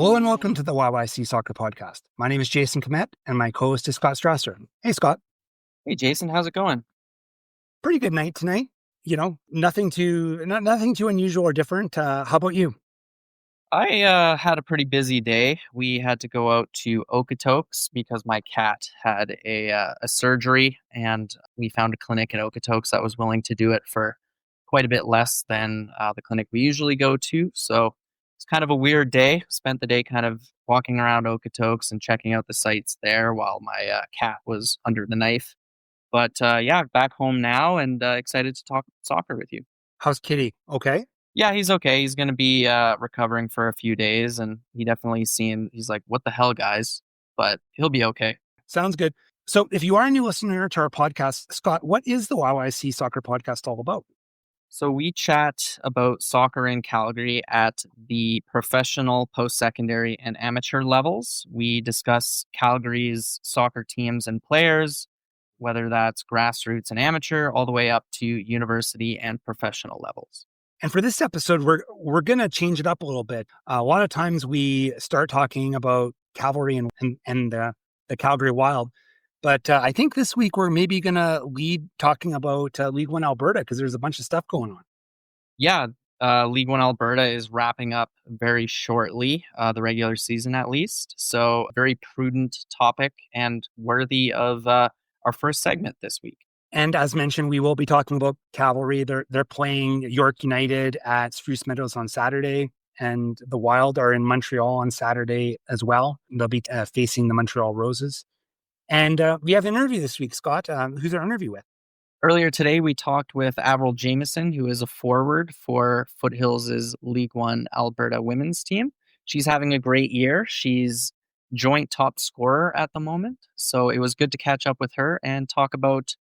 Hello and welcome to the YYC Soccer Podcast. My name is Jason Komet and my co-host is Scott Strasser. Hey, Scott. Hey, Jason, how's it going? Pretty good night tonight. You know, nothing too unusual or different. How about you? I had a pretty busy day. We had to go out to Okotoks because my cat had a surgery, and we found a clinic in Okotoks that was willing to do it for quite a bit less than the clinic we usually go to. So it's kind of a weird day. Spent the day kind of walking around Okotoks and checking out the sites there while my cat was under the knife. But yeah, back home now and excited to talk soccer with you. How's Kitty? Okay. Yeah, he's okay. He's going to be recovering for a few days, and he's like, what the hell, guys? But he'll be okay. Sounds good. So if you are a new listener to our podcast, Scott, what is the YYC Soccer Podcast all about? So we chat about soccer in Calgary at the professional, post-secondary, and amateur levels. We discuss Calgary's soccer teams and players, whether that's grassroots and amateur, all the way up to university and professional levels. And for this episode, we're going to change it up a little bit. A lot of times we start talking about Cavalry and the Calgary Wild. But I think this week we're maybe going to lead talking about League One Alberta because there's a bunch of stuff going on. Yeah, League One Alberta is wrapping up very shortly, the regular season at least. So very prudent topic and worthy of our first segment this week. And as mentioned, we will be talking about Cavalry. They're playing York United at Spruce Meadows on Saturday, and the Wild are in Montreal on Saturday as well. They'll be facing the Montreal Roses. And we have an interview this week, Scott. Who's our interview with? Earlier today, we talked with Avril Jamieson, who is a forward for Foothills' League One Alberta women's team. She's having a great year. She's joint top scorer at the moment. So it was good to catch up with her and talk about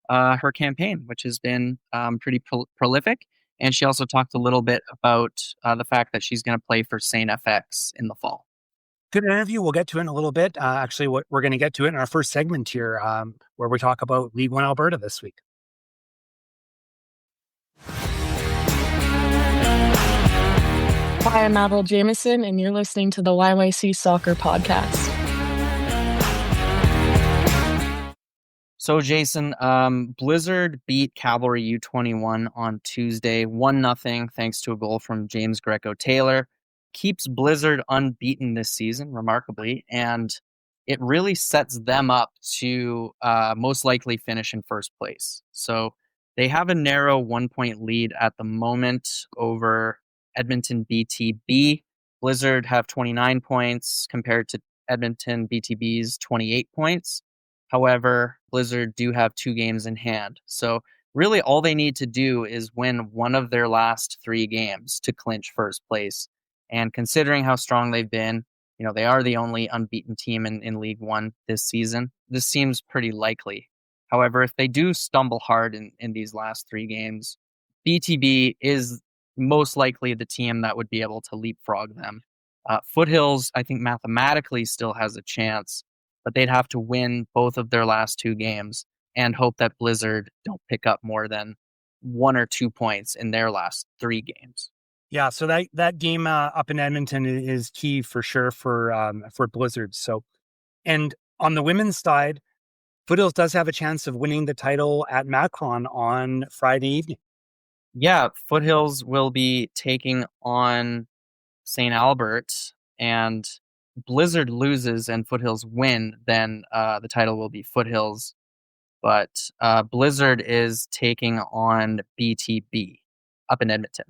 her campaign, which has been pretty prolific. And she also talked a little bit about the fact that she's going to play for St. FX in the fall. Good interview. We'll get to it in a little bit. Actually, we're going to get to it in our first segment here, where we talk about League One Alberta this week. Hi, I'm Avril Jamieson, and you're listening to the YYC Soccer Podcast. So, Jason, Blizzard beat Cavalry U21 on Tuesday, 1-0, thanks to a goal from James Greco-Taylor. Keeps Blizzard unbeaten this season, remarkably, and it really sets them up to most likely finish in first place. So they have a narrow 1-point lead at the moment over Edmonton BTB. Blizzard have 29 points compared to Edmonton BTB's 28 points. However, Blizzard do have 2 games in hand. So really all they need to do is win one of their last 3 games to clinch first place. And considering how strong they've been, you know, they are the only unbeaten team in League One this season. This seems pretty likely. However, if they do stumble hard in these last 3 games, BTB is most likely the team that would be able to leapfrog them. Foothills, I think mathematically still has a chance, but they'd have to win both of their last 2 games and hope that Blizzard don't pick up more than 1 or 2 points in their last 3 games. Yeah, so that game up in Edmonton is key for sure for Blizzard. So, and on the women's side, Foothills does have a chance of winning the title at Macron on Friday evening. Yeah, Foothills will be taking on St. Albert, and Blizzard loses and Foothills win, then the title will be Foothills. But Blizzard is taking on BTB up in Edmonton.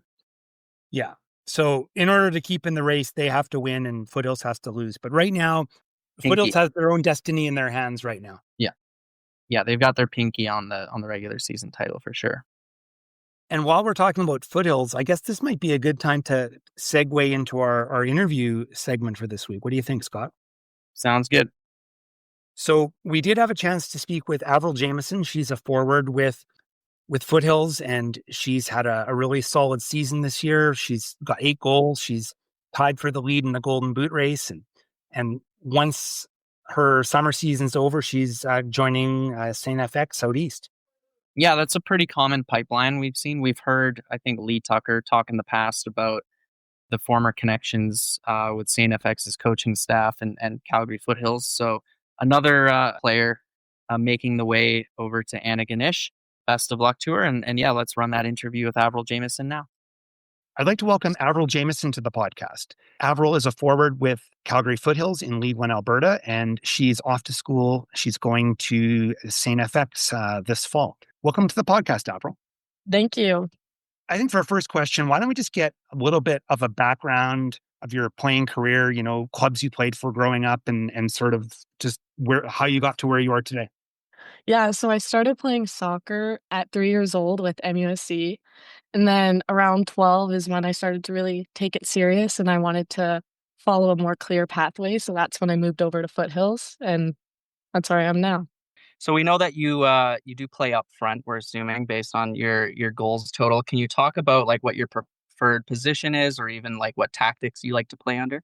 Yeah. So in order to keep in the race, they have to win and Foothills has to lose. But right now, Foothills has their own destiny in their hands right now. Yeah, they've got their pinky on the regular season title for sure. And while we're talking about Foothills, I guess this might be a good time to segue into our interview segment for this week. What do you think, Scott? Sounds good. So we did have a chance to speak with Avril Jamieson. She's a forward with Foothills, and she's had a really solid season this year. She's got 8 goals. She's tied for the lead in the Golden Boot race. And once her summer season's over, she's joining St. FX out east. Yeah, that's a pretty common pipeline we've seen. We've heard, I think, Lee Tucker talk in the past about the former connections with St. FX's coaching staff and Calgary Foothills. So another player making the way over to Antigonish. Best of luck to her. And yeah, let's run that interview with Avril Jamieson now. I'd like to welcome Avril Jamieson to the podcast. Avril is a forward with Calgary Foothills in League One Alberta, and she's off to school. She's going to St. FX this fall. Welcome to the podcast, Avril. Thank you. I think for our first question, why don't we just get a little bit of a background of your playing career, clubs you played for growing up and sort of just how you got to where you are today. Yeah, so I started playing soccer at 3 years old with MUSC. And then around 12 is when I started to really take it serious and I wanted to follow a more clear pathway. So that's when I moved over to Foothills, and that's where I am now. So we know that you do play up front, we're assuming, based on your goals total. Can you talk about like what your preferred position is, or even like what tactics you like to play under?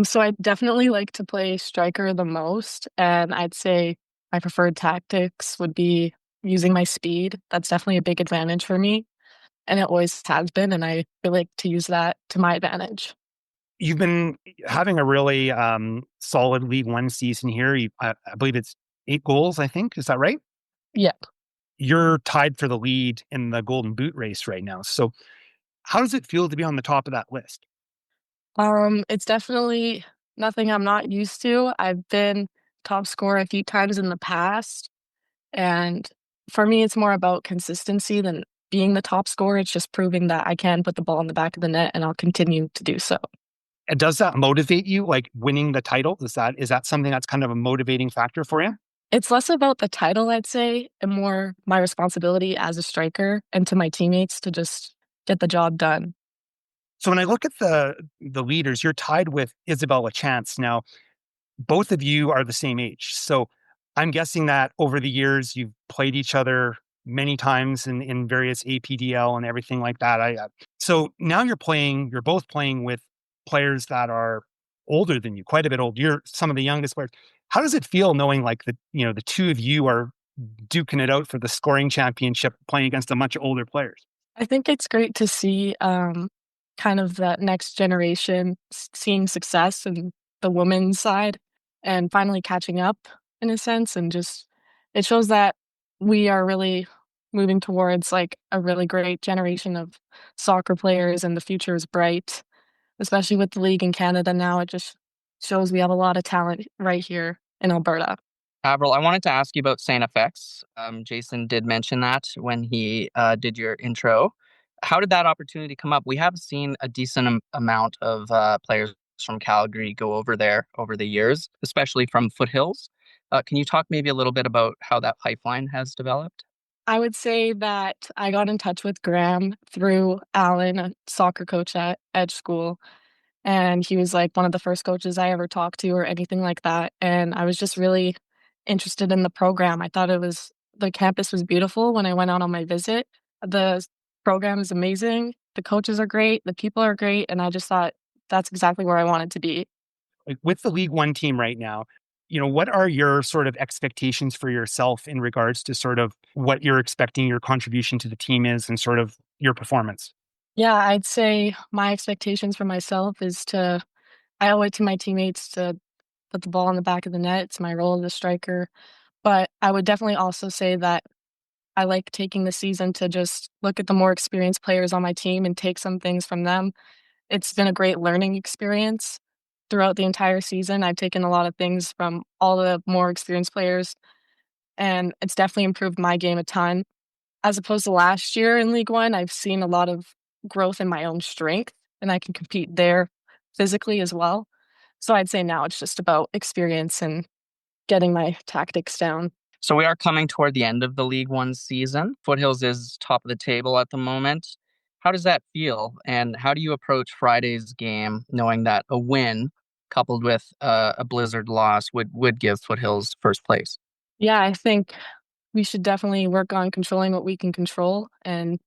So I definitely like to play striker the most, and I'd say my preferred tactics would be using my speed. That's definitely a big advantage for me, and it always has been, and I really like to use that to my advantage. You've been having a really solid League One season here. I believe it's 8 goals, I think. Is that right? Yeah. You're tied for the lead in the Golden Boot race right now. So how does it feel to be on the top of that list? It's definitely nothing I'm not used to. I've been top scorer a few times in the past, and for me, it's more about consistency than being the top scorer. It's just proving that I can put the ball in the back of the net, and I'll continue to do so. And does that motivate you, like winning the title? Is that something that's kind of a motivating factor for you? It's less about the title, I'd say, and more my responsibility as a striker and to my teammates to just get the job done. So when I look at the leaders, you're tied with Isabella Chance. Now, both of you are the same age. So I'm guessing that over the years, you've played each other many times in various APDL and everything like that. So now you're both playing with players that are older than you, quite a bit old. You're some of the youngest players. How does it feel knowing like the two of you are duking it out for the scoring championship playing against a bunch of older players? I think it's great to see kind of that next generation seeing success in the women's side and finally catching up in a sense. And just it shows that we are really moving towards like a really great generation of soccer players and the future is bright, especially with the league in Canada now. It just shows we have a lot of talent right here in Alberta. Avril, I wanted to ask you about St. FX. Jason did mention that when he did your intro. How did that opportunity come up? We have seen a decent amount of players from Calgary go over there over the years, especially from Foothills. Can you talk maybe a little bit about how that pipeline has developed? I would say that I got in touch with Graham through Alan, a soccer coach at Edge School. And he was like one of the first coaches I ever talked to or anything like that. And I was just really interested in the program. I thought the campus was beautiful when I went out on my visit. The program is amazing. The coaches are great. The people are great. And I just thought that's exactly where I wanted to be. Like with the League One team right now, what are your sort of expectations for yourself in regards to sort of what you're expecting your contribution to the team is and sort of your performance? Yeah, I'd say my expectations for myself is I owe it to my teammates to put the ball in the back of the net. It's my role as a striker. But I would definitely also say that I like taking the season to just look at the more experienced players on my team and take some things from them. It's been a great learning experience throughout the entire season. I've taken a lot of things from all the more experienced players, and it's definitely improved my game a ton. As opposed to last year in League One, I've seen a lot of growth in my own strength, and I can compete there physically as well. So I'd say now it's just about experience and getting my tactics down. So we are coming toward the end of the League One season. Foothills is top of the table at the moment. How does that feel? And how do you approach Friday's game, knowing that a win coupled with a Blizzard loss would give Foothills first place? Yeah, I think we should definitely work on controlling what we can control and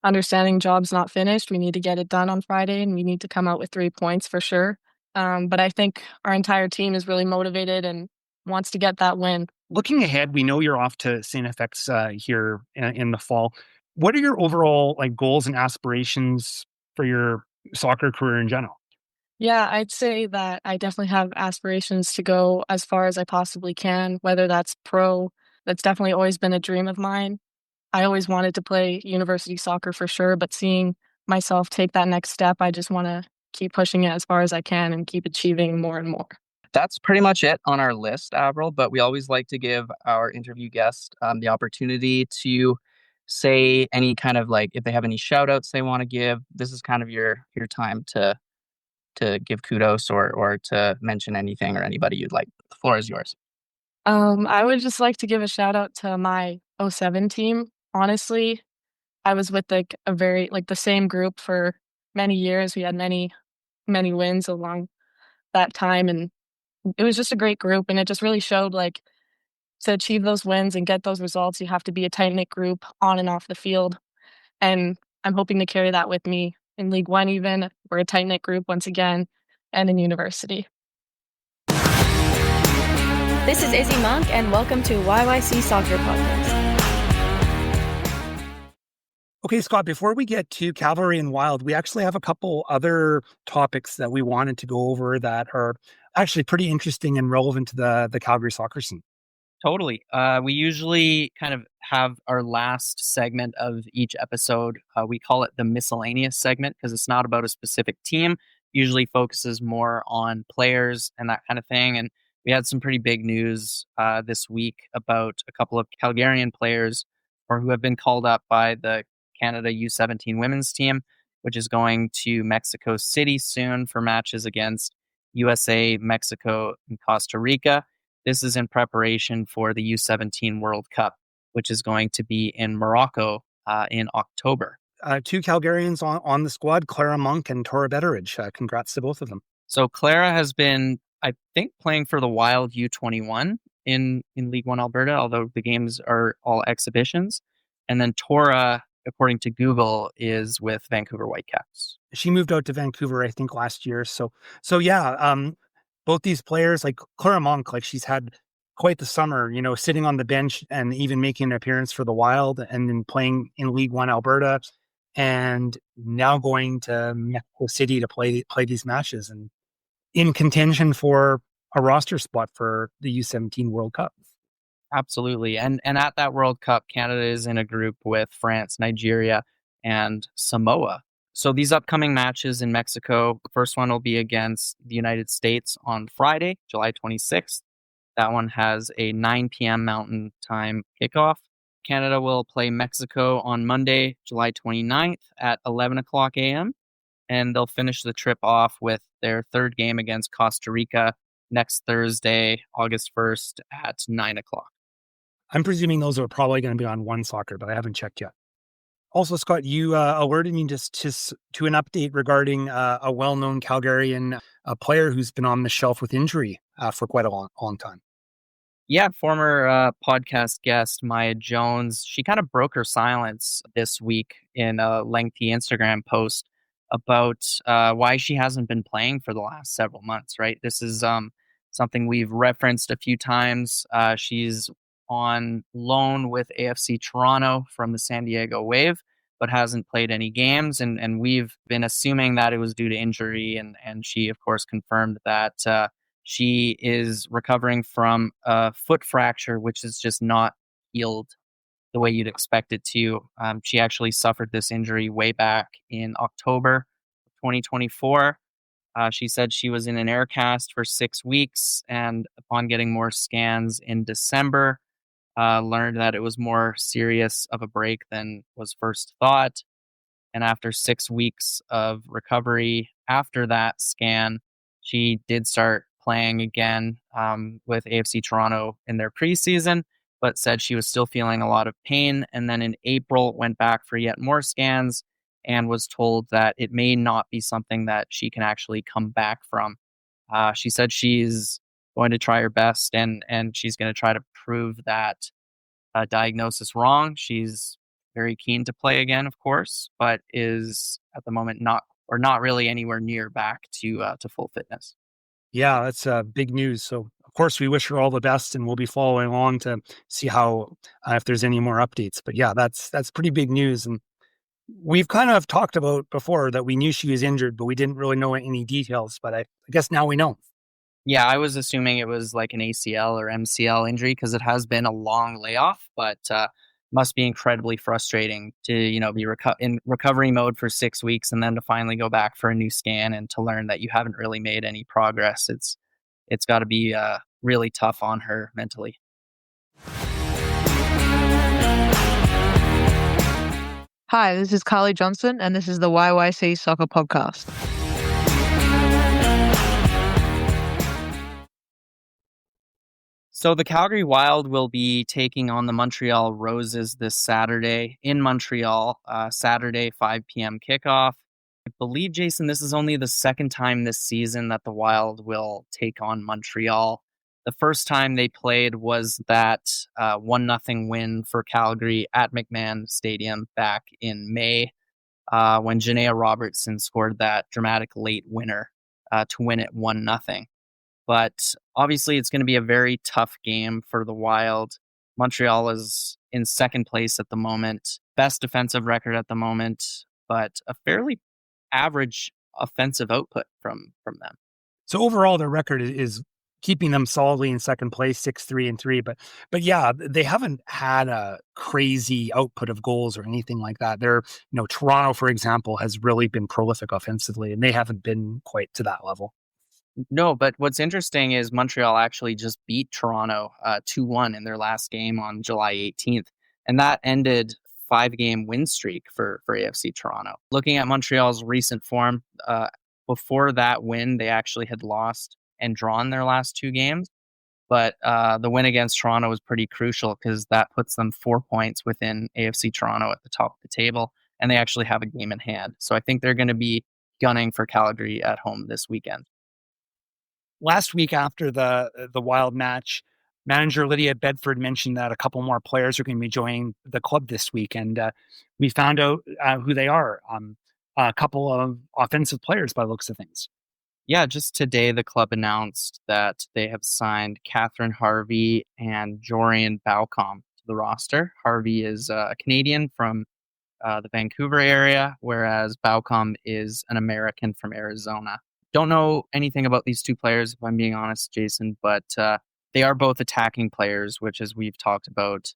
understanding job's not finished. We need to get it done on Friday, and we need to come out with 3 points for sure. But I think our entire team is really motivated and wants to get that win. Looking ahead, we know you're off to St. FX here in the fall. What are your overall like goals and aspirations for your soccer career in general? Yeah, I'd say that I definitely have aspirations to go as far as I possibly can, whether that's pro. That's definitely always been a dream of mine. I always wanted to play university soccer for sure, but seeing myself take that next step, I just want to keep pushing it as far as I can and keep achieving more and more. That's pretty much it on our list, Avril, but we always like to give our interview guest the opportunity to say any kind of like if they have any shout outs they want to give. This is kind of your time to give kudos or to mention anything or anybody you'd like. The floor is yours. I would just like to give a shout out to my '07 team. Honestly, I was with like a very like the same group for many years. We had many wins along that time, and it was just a great group. And it just really showed like to achieve those wins and get those results, you have to be a tight knit group on and off the field. And I'm hoping to carry that with me in League One. Even we're a tight knit group once again, and in university. This is Izzy Monk, and welcome to YYC Soccer Podcast. Okay, Scott, before we get to Cavalry and Wild, we actually have a couple other topics that we wanted to go over that are actually pretty interesting and relevant to the Calgary soccer scene. Totally. We usually kind of have our last segment of each episode. We call it the miscellaneous segment because it's not about a specific team. Usually focuses more on players and that kind of thing. And we had some pretty big news this week about a couple of Calgarian players or who have been called up by the Canada U17 women's team, which is going to Mexico City soon for matches against USA, Mexico, and Costa Rica. This is in preparation for the U17 World Cup, which is going to be in Morocco in October. Two Calgarians on the squad, Clara Monk and Tora Betteridge. Congrats to both of them. So Clara has been, I think, playing for the Wild U21 in League One Alberta, although the games are all exhibitions. And then Tora, according to Google, is with Vancouver Whitecaps. She moved out to Vancouver, I think, last year. So yeah, both these players, like Clara Monk, like she's had quite the summer, sitting on the bench and even making an appearance for the Wild and then playing in League One Alberta and now going to Mexico City to play these matches and in contention for a roster spot for the U17 World Cup. Absolutely. And at that World Cup, Canada is in a group with France, Nigeria, and Samoa. So these upcoming matches in Mexico, the first one will be against the United States on Friday, July 26th. That one has a 9 p.m. Mountain Time kickoff. Canada will play Mexico on Monday, July 29th at 11 o'clock a.m. And they'll finish the trip off with their third game against Costa Rica next Thursday, August 1st at 9 o'clock. I'm presuming those are probably going to be on One Soccer, but I haven't checked yet. Also, Scott, you alerted me just to an update regarding a well-known Calgarian player who's been on the shelf with injury for quite a long time. Yeah, former podcast guest Mya Jones, she kind of broke her silence this week in a lengthy Instagram post about why she hasn't been playing for the last several months, right? This is something we've referenced a few times. She's on loan with AFC Toronto from the San Diego Wave, but hasn't played any games. And we've been assuming that it was due to injury. And she, of course, confirmed that she is recovering from a foot fracture, which is just not healed the way you'd expect it to. She actually suffered this injury way back in October 2024. She said she was in an air cast for 6 weeks, and upon getting more scans in December, learned that it was more serious of a break than was first thought. And after 6 weeks of recovery after that scan, she did start playing again with AFC Toronto in their preseason, but said she was still feeling a lot of pain. And then in April, went back for yet more scans and was told that it may not be something that she can actually come back from. She said she's going to try her best and she's going to try to prove that diagnosis wrong. She's very keen to play again, of course, but is at the moment not really anywhere near back to full fitness. Yeah, that's big news. So, of course, we wish her all the best, and we'll be following along to see how if there's any more updates. But yeah, that's pretty big news. And We've kind of talked about before that we knew she was injured, but we didn't really know any details. But I guess now we know. Yeah, I was assuming it was like an ACL or MCL injury because it has been a long layoff, but must be incredibly frustrating to, be in recovery mode for 6 weeks and then to finally go back for a new scan and to learn that you haven't really made any progress. It's got to be really tough on her mentally. Hi, this is Carly Johnson, and this is the YYC Soccer Podcast. So the Calgary Wild will be taking on the Montreal Roses this Saturday in Montreal, Saturday, 5 p.m. kickoff. I believe, Jason, this is only the second time this season that the Wild will take on Montreal. The first time they played was that 1-0 win for Calgary at McMahon Stadium back in May when Janaea Robertson scored that dramatic late winner to win it 1-0. But obviously it's going to be a very tough game for the Wild. Montreal is in second place at the moment, best defensive record at the moment, but a fairly average offensive output from them. So overall, their record is keeping them solidly in second place, 6-3-3. But yeah, they haven't had a crazy output of goals or anything like that. They're, Toronto, for example, has really been prolific offensively, and they haven't been quite to that level. No, but what's interesting is Montreal actually just beat Toronto 2-1 in their last game on July 18th. And that ended 5-game win streak for AFC Toronto. Looking at Montreal's recent form, before that win, they actually had lost and drawn their last 2 games. But the win against Toronto was pretty crucial because that puts them 4 points within AFC Toronto at the top of the table. And they actually have a game in hand. So I think they're going to be gunning for Calgary at home this weekend. Last week after the Wild match, manager Lydia Bedford mentioned that a couple more players are going to be joining the club this week. And we found out who they are. A couple of offensive players by the looks of things. Yeah, just today the club announced that they have signed Catherine Harvey and Jorian Baucom to the roster. Harvey is a Canadian from the Vancouver area, whereas Baucom is an American from Arizona. Don't know anything about these two players, if I'm being honest, Jason, but they are both attacking players, which, as we've talked about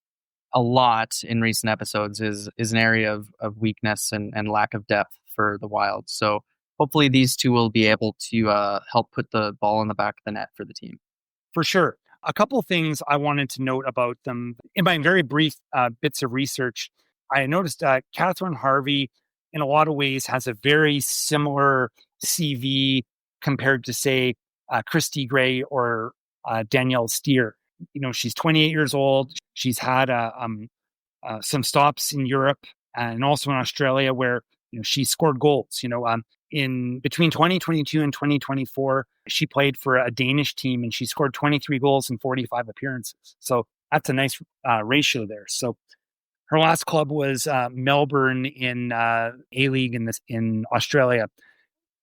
a lot in recent episodes, is an area of weakness and lack of depth for the Wild. So hopefully these two will be able to help put the ball in the back of the net for the team. For sure. A couple of things I wanted to note about them. In my very brief bits of research, I noticed Catherine Harvey, in a lot of ways, has a very similar CV compared to, say, Christy Gray or Danielle Steer. She's 28 years old. She's had some stops in Europe and also in Australia where she scored goals. In between 2022 and 2024, she played for a Danish team and she scored 23 goals in 45 appearances. So that's a nice ratio there. So her last club was Melbourne in A-League in Australia.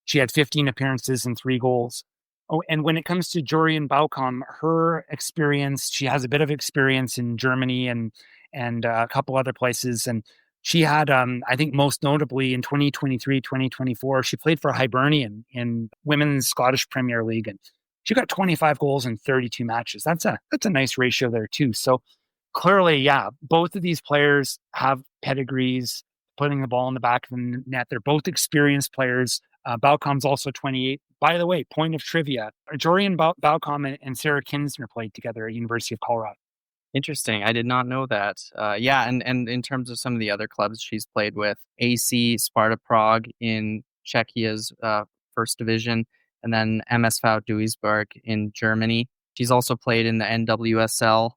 She had 15 appearances and 3 goals. Oh, and when it comes to Jorian Baucom, her experience, she has a bit of experience in Germany and a couple other places. And she had, I think most notably in 2023, 2024, she played for Hibernian in Women's Scottish Premier League. And she got 25 goals in 32 matches. That's a nice ratio there too. So clearly, yeah, both of these players have pedigrees, putting the ball in the back of the net. They're both experienced players. Baucom's also 28. By the way, point of trivia, Jorian Baucom and Sarah Kinsner played together at University of Colorado. Interesting. I did not know that. Yeah, and in terms of some of the other clubs she's played with, AC Sparta Prague in Czechia's first division, and then MSV Duisburg in Germany. She's also played in the NWSL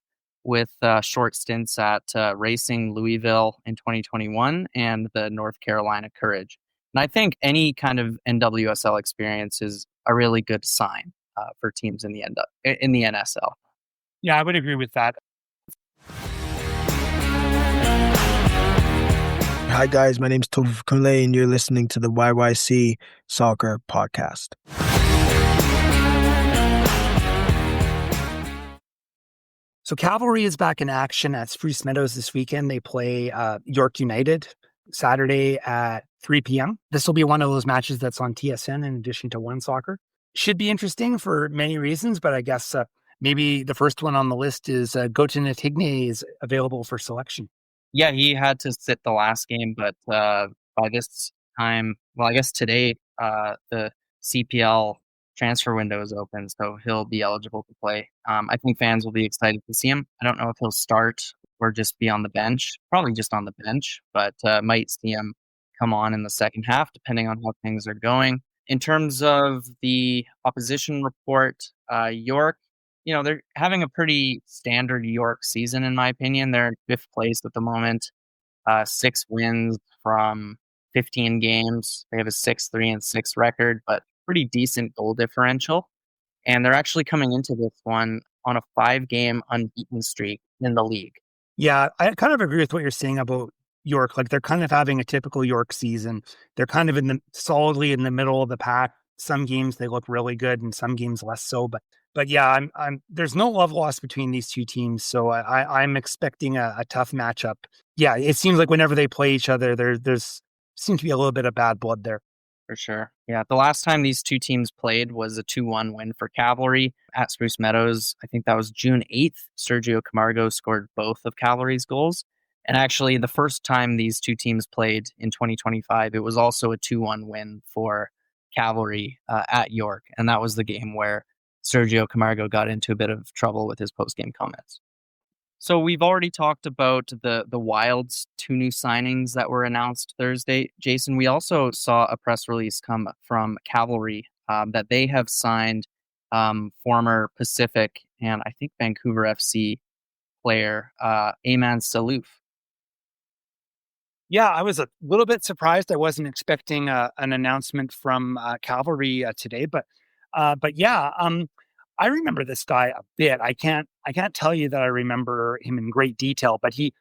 with short stints at Racing Louisville in 2021 and the North Carolina Courage. And I think any kind of NWSL experience is a really good sign for teams in the NSL. Yeah, I would agree with that. Hi guys, my name is Tove Kunle and you're listening to the YYC Soccer Podcast. So Cavalry is back in action at Spruce Meadows this weekend. They play York United. Saturday at 3 p.m. This will be one of those matches that's on TSN in addition to One Soccer. Should be interesting for many reasons, but I guess maybe the first one on the list is Gauthier Etigne is available for selection. Yeah, he had to sit the last game, but by this time, well, I guess today, the CPL transfer window is open, so he'll be eligible to play. I think fans will be excited to see him. I don't know if he'll start or just be on the bench, probably just on the bench, but might see him come on in the second half, depending on how things are going. In terms of the opposition report, York, they're having a pretty standard York season, in my opinion. They're in fifth place at the moment, 6 wins from 15 games. They have a 6-3-6 record, but pretty decent goal differential. And they're actually coming into this one on a 5-game unbeaten streak in the league. Yeah, I kind of agree with what you're saying about York. Like, they're kind of having a typical York season. They're kind of solidly in the middle of the pack. Some games they look really good, and some games less so. But yeah, there's no love lost between these two teams, so I'm expecting a tough matchup. Yeah, it seems like whenever they play each other, there's seems to be a little bit of bad blood there. For sure. Yeah, the last time these two teams played was a 2-1 win for Cavalry at Spruce Meadows. I think that was June 8th. Sergio Camargo scored both of Cavalry's goals. And actually, the first time these two teams played in 2025, it was also a 2-1 win for Cavalry at York. And that was the game where Sergio Camargo got into a bit of trouble with his post-game comments. So we've already talked about the Wild's 2 new signings that were announced Thursday. Jason, we also saw a press release come from Cavalry that they have signed former Pacific and I think Vancouver FC player Ayman Salouf. Yeah, I was a little bit surprised. I wasn't expecting an announcement from Cavalry today, but yeah, I remember this guy a bit. I can't tell you that I remember him in great detail, but he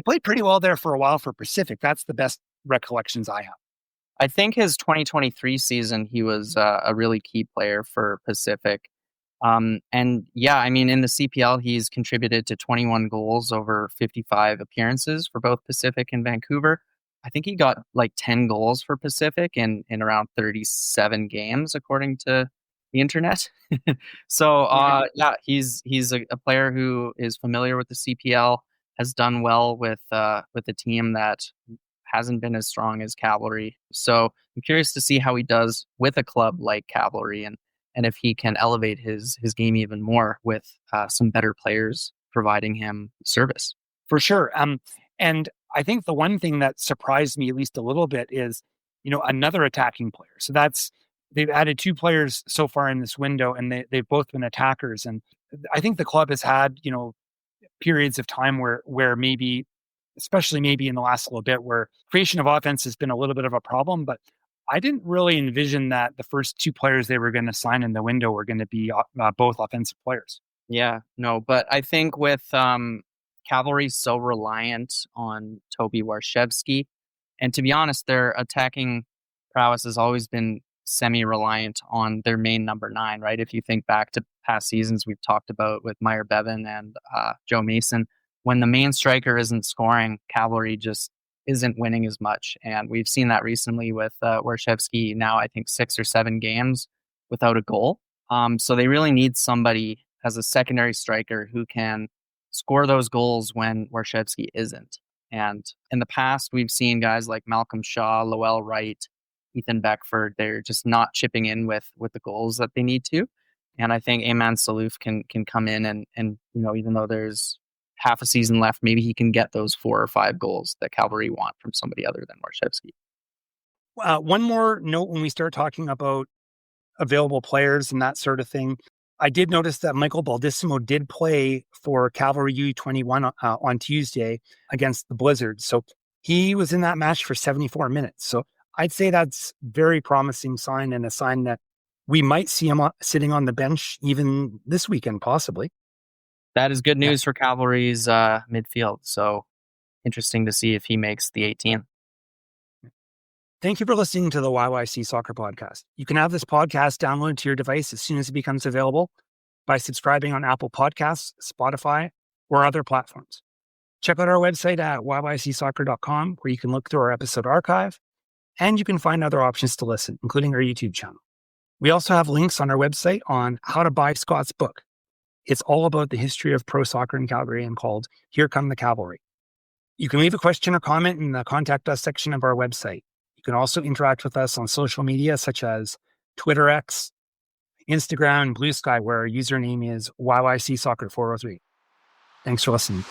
played pretty well there for a while for Pacific. That's the best recollections I have. I think his 2023 season, he was a really key player for Pacific. And yeah, I mean, in the CPL, he's contributed to 21 goals over 55 appearances for both Pacific and Vancouver. I think he got like 10 goals for Pacific in around 37 games, according to the internet. So yeah, he's a player who is familiar with the CPL, has done well with a team that hasn't been as strong as Cavalry. So I'm curious to see how he does with a club like Cavalry and if he can elevate his game even more with some better players providing him service. For sure. And I think the one thing that surprised me at least a little bit is, another attacking player. So they've added 2 players so far in this window, and they've both been attackers. And I think the club has had, periods of time where maybe, especially maybe in the last little bit, where creation of offense has been a little bit of a problem, but I didn't really envision that the first 2 players they were going to sign in the window were going to be both offensive players. Yeah, no, but I think with Cavalry so reliant on Toby Warshevsky, and to be honest, their attacking prowess has always been semi-reliant on their main number 9, right? If you think back to past seasons we've talked about with Meyer Bevan and Joe Mason, when the main striker isn't scoring, Cavalry just isn't winning as much. And we've seen that recently with Warshevsky now, I think 6 or 7 games without a goal. So they really need somebody as a secondary striker who can score those goals when Warshevsky isn't. And in the past, we've seen guys like Malcolm Shaw, Lowell Wright, Ethan Beckford, they're just not chipping in with the goals that they need to. And I think Ayman Salouf can come in and even though there's half a season left, maybe he can get those 4 or 5 goals that Cavalry want from somebody other than Warshevsky. One more note when we start talking about available players and that sort of thing. I did notice that Michael Baldissimo did play for Cavalry U21 on Tuesday against the Blizzard. So he was in that match for 74 minutes. So I'd say that's very promising sign, and a sign that we might see him sitting on the bench even this weekend, possibly. That is good news for Cavalry's midfield. So interesting to see if he makes the 18. Thank you for listening to the YYC Soccer Podcast. You can have this podcast downloaded to your device as soon as it becomes available by subscribing on Apple Podcasts, Spotify, or other platforms. Check out our website at yycsoccer.com, where you can look through our episode archive, and you can find other options to listen, including our YouTube channel. We also have links on our website on how to buy Scott's book. It's all about the history of pro soccer in Calgary and called Here Come the Cavalry. You can leave a question or comment in the Contact Us section of our website. You can also interact with us on social media such as Twitter X, Instagram, and Blue Sky, where our username is YYC Soccer 403. Thanks for listening.